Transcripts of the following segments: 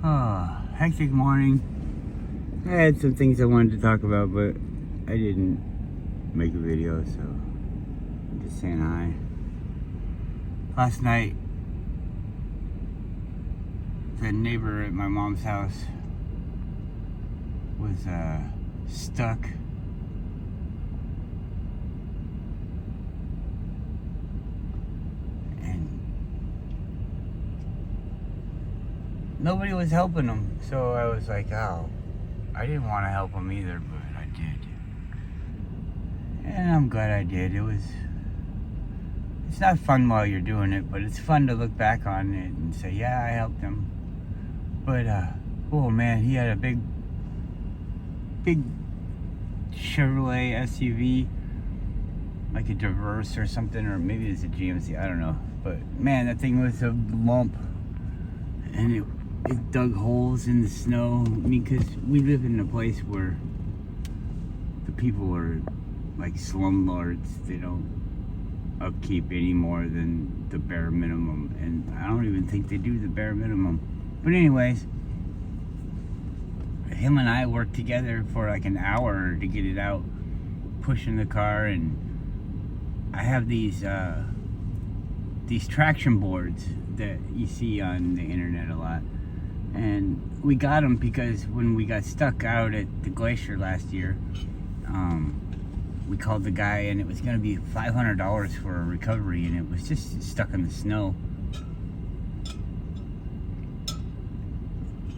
Oh, hectic morning. I had some things I wanted to talk about, but I didn't make a video, so I'm just saying hi. Last night, the neighbor at my mom's house was stuck. And nobody was helping him, so I was like, oh, I didn't want to help him either, but I did. And I'm glad I did. It's not fun while you're doing it, but it's fun to look back on it and say, yeah, I helped him. But, oh man, he had a big Chevrolet SUV, like a Traverse or something, or maybe it's a GMC, I don't know. But man, that thing was a lump, and it dug holes in the snow. I mean, because we live in a place where the people are like slumlords. They don't upkeep any more than the bare minimum, and I don't even think they do the bare minimum. But anyways, him and I worked together for like an hour to get it out, pushing the car. And I have these traction boards that you see on the internet a lot, and we got them because when we got stuck out at the glacier last year, we called the guy, and it was going to be $500 for a recovery, and it was just stuck in the snow.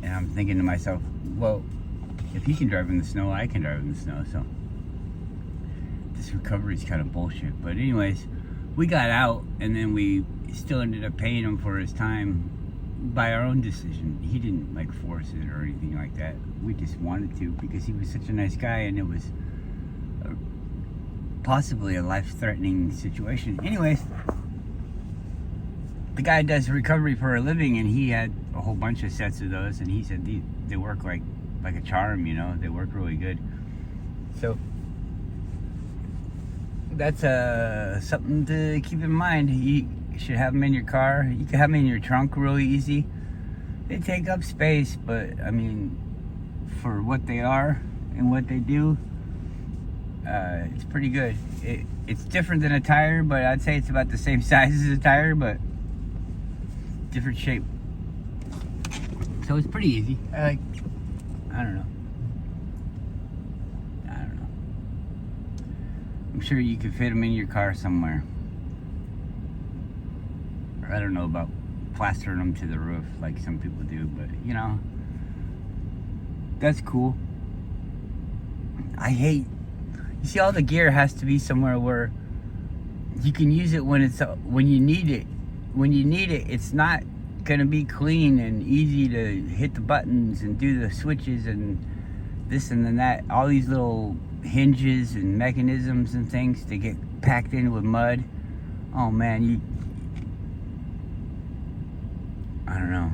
And I'm thinking to myself, well, if he can drive in the snow, I can drive in the snow. So this recovery is kind of bullshit. But anyways, we got out, and then we still ended up paying him for his time by our own decision. He didn't like force it or anything like that. We just wanted to because he was such a nice guy, and it was possibly a life-threatening situation. Anyways, the guy does recovery for a living, and he had a whole bunch of sets of those, and he said they work like a charm, you know. They work really good. So that's something to keep in mind. You should have them in your car. You can have them in your trunk really easy. They take up space, but I mean, for what they are and what they do, it's pretty good. It's different than a tire, but I'd say it's about the same size as a tire, but different shape. So it's pretty easy. I don't know. I'm sure you could fit them in your car somewhere. Or I don't know about plastering them to the roof like some people do, but you know, that's cool. You see, all the gear has to be somewhere where you can use it when you need it. When you need it, it's not gonna be clean and easy to hit the buttons and do the switches and this and then that. All these little hinges and mechanisms and things to get packed in with mud. Oh man, I don't know.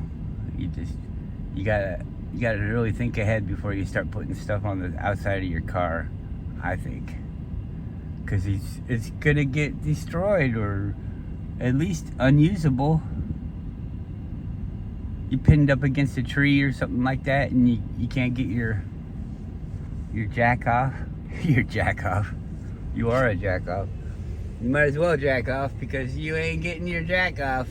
You gotta really think ahead before you start putting stuff on the outside of your car, I think, because it's gonna get destroyed or at least unusable. You pinned up against a tree or something like that, and you can't get your jack off. Your jack off. You are a jack off. You might as well jack off because you ain't getting your jack off.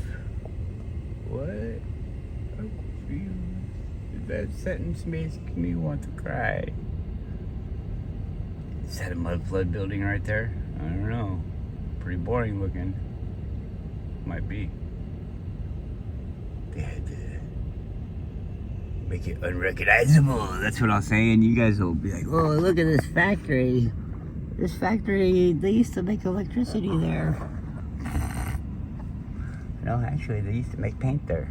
What? I'm confused. That sentence makes me want to cry. Is that a mud flood building right there? I don't know. Pretty boring looking. Might be. They had to make it unrecognizable. That's what I'll say, and you guys will be like, oh, look at this factory. This factory, they used to make electricity there. No, actually, they used to make paint there.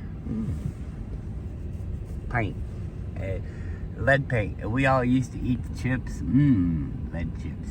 Paint. Lead paint. We all used to eat the chips. Lead chips.